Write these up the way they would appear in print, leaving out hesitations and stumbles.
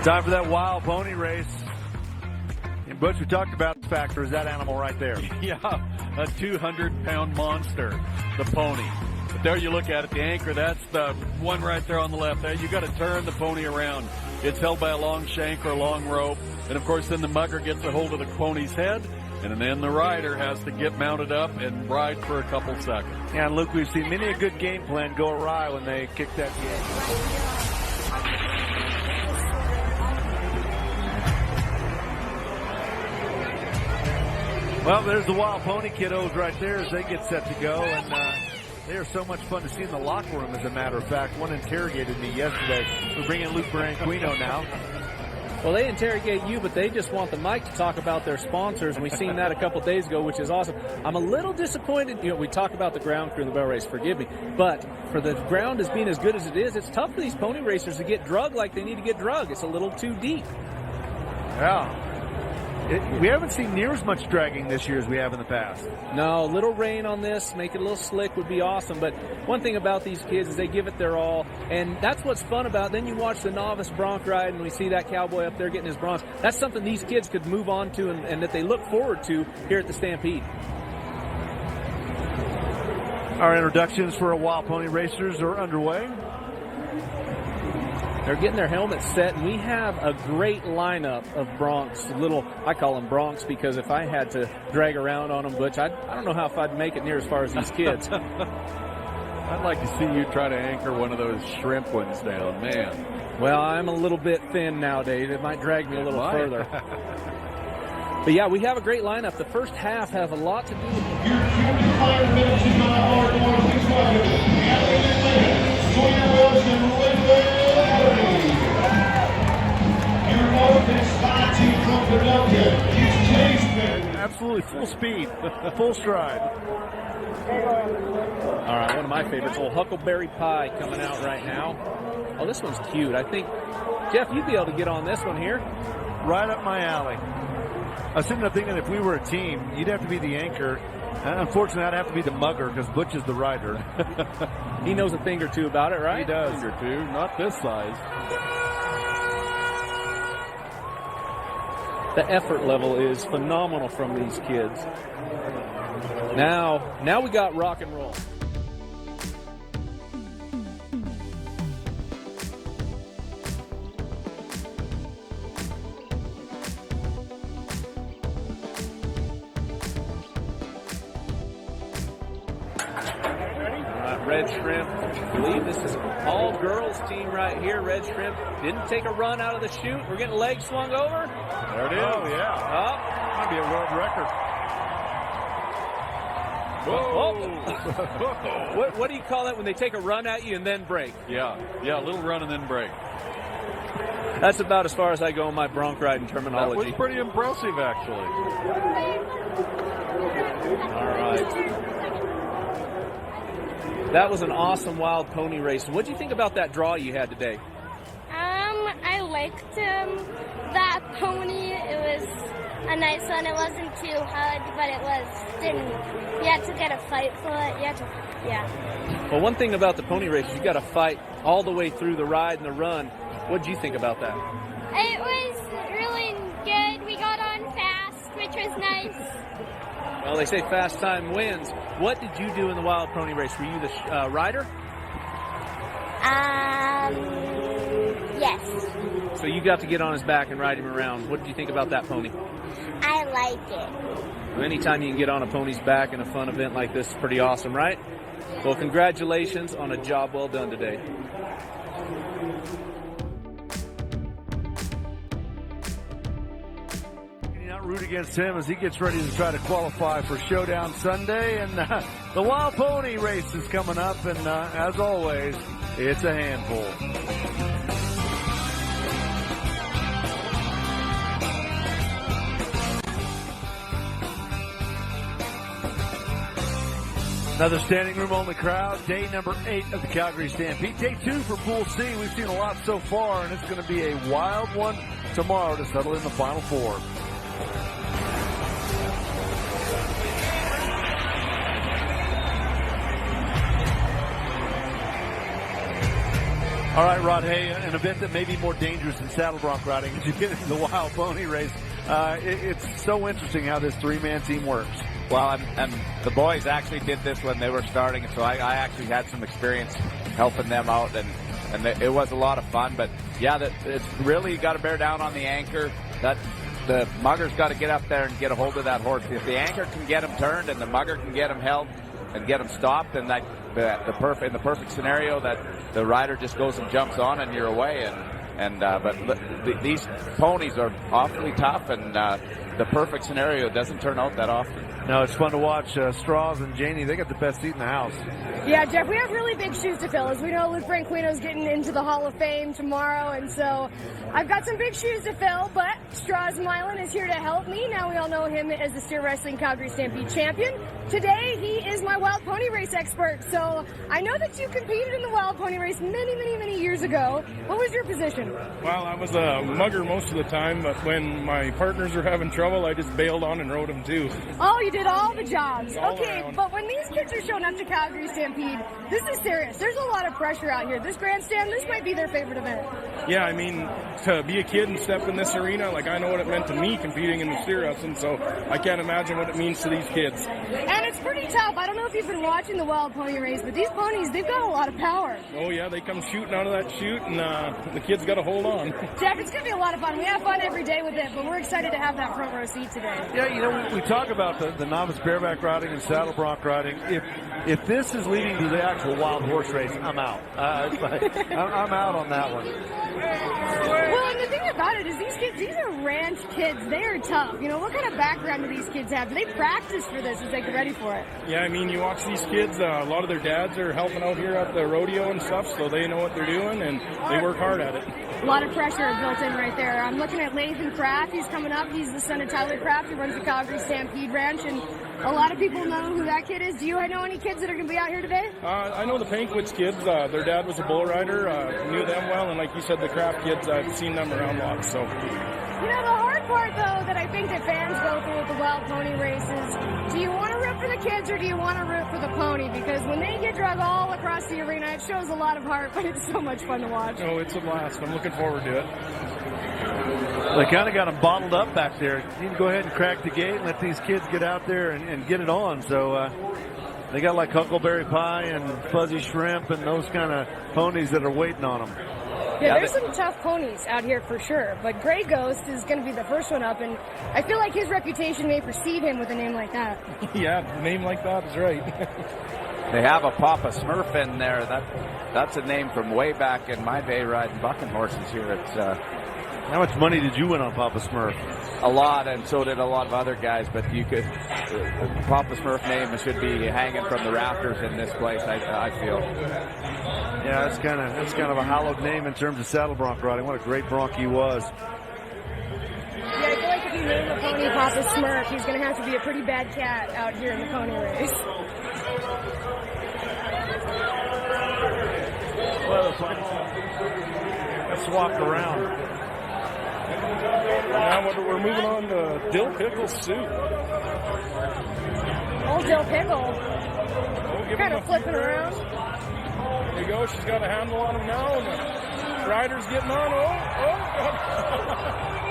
Time for that wild pony race. And Butch, we talked about the factor is that animal right there. Yeah, a 200-pound monster, the pony. But there you look at it, the anchor, that's the one right there on the left there. You got to turn the pony around. It's held by a long shank or a long rope. And of course, then the mugger gets a hold of the pony's head. And then the rider has to get mounted up and ride for a couple seconds. Yeah, and Luke, we've seen many a good game plan go awry when they kick that game. Well, there's the Wild Pony kiddos right there as they get set to go, and they are so much fun to see in the locker room, as a matter of fact. One interrogated me yesterday. We're bringing Luke Branquino now. Well, they interrogate you, but they just want the mic to talk about their sponsors, and we seen that a couple days ago, which is awesome. I'm a little disappointed. You know, we talk about the ground crew in the barrel race, forgive me, but for the ground as being as good as it is, it's tough for these pony racers to get drugged like they need to get drugged. It's a little too deep. Yeah. We haven't seen near as much dragging this year as we have in the past. No, a little rain on this, make it a little slick would be awesome. But one thing about these kids is they give it their all, and that's what's fun about it. Then you watch the novice bronc ride, and we see that cowboy up there getting his bronze. That's something these kids could move on to and that they look forward to here at the Stampede. Our introductions for our Wild Pony racers are underway. They're getting their helmets set, and we have a great lineup of broncs. I call them broncs because if I had to drag around on them, Butch, I don't know how if I'd make it near as far as these kids. I'd like to see you try to anchor one of those shrimp ones down, man. Well, I'm a little bit thin nowadays. It might drag me a little further. But yeah, we have a great lineup. The first half has a lot to do with Absolutely full speed, full stride. All right, one of my favorites, old Huckleberry Pie coming out right now. Oh, this one's cute. I think, Jeff, you'd be able to get on this one here. Right up my alley. I was sitting there thinking if we were a team, you'd have to be the anchor. Unfortunately, I'd have to be the mugger because Butch is the rider. He knows a thing or two about it, right? He does. A thing or two, not this size. The effort level is phenomenal from these kids. Now we got rock and roll. Red Shrimp, I believe this is an all-girls team right here. Red Shrimp didn't take a run out of the chute. We're getting legs swung over. There it is. Oh, yeah. Might be a world record. Whoa. What do you call that when they take a run at you and then break? Yeah, a little run and then break. That's about as far as I go in my bronc riding terminology. That was pretty impressive, actually. All right. That was an awesome wild pony race. What do you think about that draw you had today? I liked that pony. It was a nice one. It wasn't too hard, but you had to get a fight for it. Well, one thing about the pony race is you got to fight all the way through the ride and the run. What did you think about that? It was really good. We got on fast, which was nice. Well, they say fast time wins. What did you do in the wild pony race? Were you the rider? Yes. So you got to get on his back and ride him around. What did you think about that pony? I like it. Well, anytime you can get on a pony's back in a fun event like this is pretty awesome, right? Well, congratulations on a job well done today. Root against him as he gets ready to try to qualify for Showdown Sunday, and the Wild Pony race is coming up, and as always, it's a handful. Another standing room only crowd, day number 8 of the Calgary Stampede. Day 2 for Pool C. We've seen a lot so far, and it's going to be a wild one tomorrow to settle in the Final Four. All right, Rod, hey, an event that may be more dangerous than saddle bronc riding as you get into the wild pony race. It's so interesting how this three-man team works. Well, and the boys actually did this when they were starting, so I actually had some experience helping them out, and it was a lot of fun. But yeah, it's really got to bear down on the anchor. That the mugger's got to get up there and get a hold of that horse. If the anchor can get him turned and the mugger can get him held and get him stopped, then in the perfect scenario that the rider just goes and jumps on and you're away. But these ponies are awfully tough, and the perfect scenario doesn't turn out that often. No, it's fun to watch. Straws and Janie, they got the best seat in the house. Yeah, Jeff, we have really big shoes to fill. As we know, Luke Branquino's getting into the Hall of Fame tomorrow, and so I've got some big shoes to fill, but Straws Milan is here to help me. Now we all know him as the Steer Wrestling Calgary Stampede champion. Today, he is my wild pony race expert, so I know that you competed in the wild pony race many years ago. What was your position? Well, I was a mugger most of the time, but when my partners were having trouble, I just bailed on and rode them too. Oh, you did all the jobs. All okay, around. but when these kids are showing up to Calgary Stampede, this is serious. There's a lot of pressure out here. This grandstand, this might be their favorite event. Yeah, I mean, to be a kid and step in this arena, like I know what it meant to me competing in the steer wrestling, so I can't imagine what it means to these kids. And it's pretty tough. I don't know if you've been watching the wild pony race, but these ponies, they've got a lot of power. Oh yeah, they come shooting out of that chute, and the kids got to hold on. Jeff, it's going to be a lot of fun. We have fun every day with it, but we're excited to have that front row seat today. Yeah, you know, we talk about the novice bareback riding and saddle bronc riding. If this is leading to the actual wild horse race, I'm out. I'm out on that one. Well, and the thing about it is these are ranch kids. They are tough. You know, what kind of background do these kids have? Do they practice for this as they get ready for it? Yeah, I mean, you watch these kids, a lot of their dads are helping out here at the rodeo and stuff, so they know what they're doing, and they work hard at it. A lot of pressure built in right there. I'm looking at Lathan Kraft. He's coming up. He's the son of Tyler Kraft, who runs the Calgary Stampede Ranch, and a lot of people know who that kid is. Do you know any kids that are going to be out here today? I know the Pankwitz kids. Their dad was a bull rider. Knew them well, and like you said, the Kraft kids, I've seen them around lots. So, you know, the hard part, though, that I think that fans go through with the wild pony races, do you want to root for the kids or do you want to root for the pony? Because when they get drug all across the arena, it shows a lot of heart, but it's so much fun to watch. Oh, it's a blast. I'm looking forward to it. They kind of got them bottled up back there. You need to go ahead and crack the gate and let these kids get out there and get it on. So they got like Huckleberry Pie and Fuzzy Shrimp and those kind of ponies that are waiting on them. Yeah, there's some tough ponies out here for sure, but Grey Ghost is going to be the first one up, and I feel like his reputation may precede him with a name like that. Yeah, a name like that is right. They have a Papa Smurf in there. That's a name from way back in my day riding bucking horses here. It's how much money did you win on Papa Smurf? a lot, and so did a lot of other guys. But you could, Papa Smurf name should be hanging from the rafters in this place. I feel. Yeah, that's kind of a hallowed name in terms of saddle bronc riding. What a great bronc he was. Yeah, I feel like if you name a pony Papa Smurf, he's going to have to be a pretty bad cat out here in the pony race. Well, let's walk around. Now we're moving on to Dill Pickle Soup. Old Dill Pickle. Oh, Kind of flipping around. There you go. She's got a handle on him now, and the rider's getting on.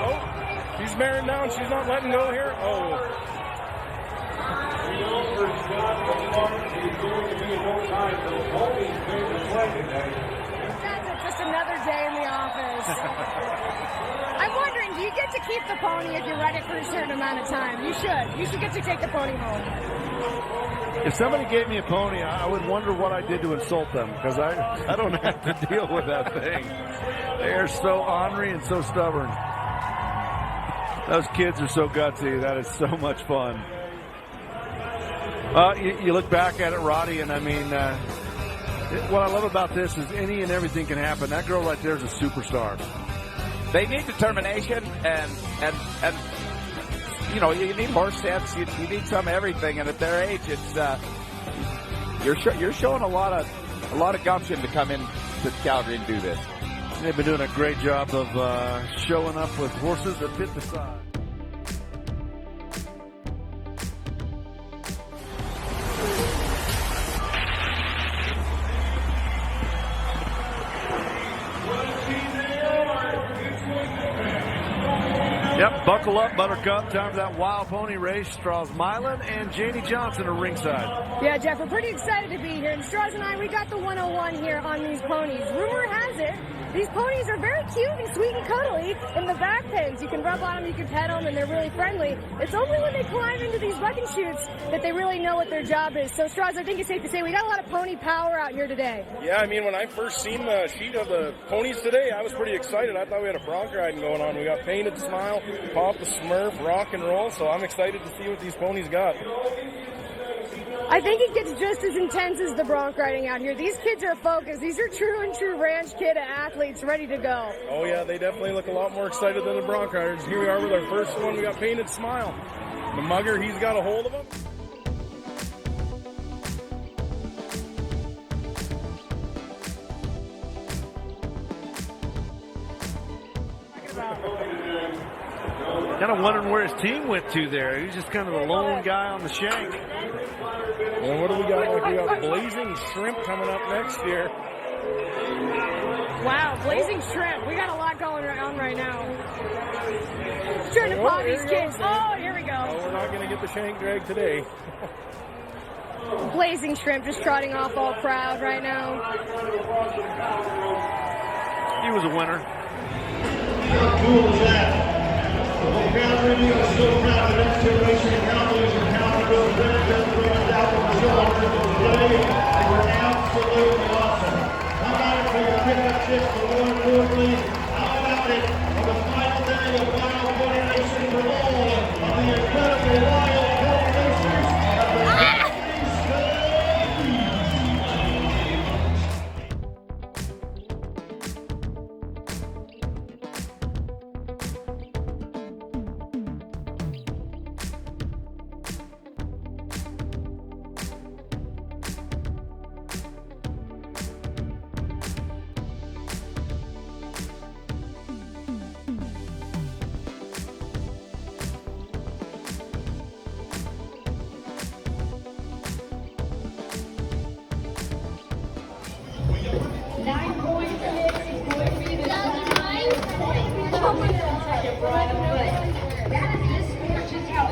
Oh, she's bearing down. She's not letting go here. Oh. That's just another day in the office. I'm wondering, do you get to keep the pony if you ride it for a certain amount of time? You should. You should get to take the pony home. If somebody gave me a pony, I would wonder what I did to insult them, because I don't have to deal with that thing. They are so ornery and so stubborn. Those kids are so gutsy. That is so much fun. You look back at it, Roddy, and I mean, what I love about this is any and everything can happen. That girl right there is a superstar. They need determination and you know, you need horse sense. You need some everything, and at their age, it's you're showing a lot of gumption to come in to Calgary and do this. They've been doing a great job of showing up with horses that fit the size. Yep, buckle up, Buttercup. Time for that wild pony race. Straws Milan and Janie Johnson are ringside. Yeah, Jeff, we're pretty excited to be here. And Straws and I, we got the 101 here on these ponies. Rumor has it, these ponies are very cute and sweet and cuddly in the back pens. You can rub on them, you can pet them, and they're really friendly. It's only when they climb into these bucking chutes that they really know what their job is. So, Straws, I think it's safe to say we got a lot of pony power out here today. Yeah, I mean, when I first seen the sheet of the ponies today, I was pretty excited. I thought we had a bronc riding going on. We got Painted Smile, Pop the Smurf, Rock and Roll, so I'm excited to see what these ponies got. I think it gets just as intense as the bronc riding out here. These kids are focused. These are true and true ranch kid athletes ready to go. Oh yeah, they definitely look a lot more excited than the bronc riders. Here we are with our first one. We got Painted Smile. The mugger, he's got a hold of him. Kind of wondering where his team went to there. He's just kind of the lone guy on the shank. And what do we got? We got Blazing Shrimp coming up next year. Wow, Blazing Shrimp. We got a lot going on right now. Trying to paw these kids. Oh, here we go. Oh, we're not going to get the shank drag today. Blazing Shrimp just trotting off all proud right now. He was a winner. How cool is that? Well, Calgary, we are so proud of the next generation of Cowboys and Cowboys represent the out from the shoulder today. They were absolutely awesome. How about it for your pickup chips, but more importantly, how about it on the final day of Wild Pony Racing for all of the incredible Wild Pony Racers of the Stampede. That is this, which is how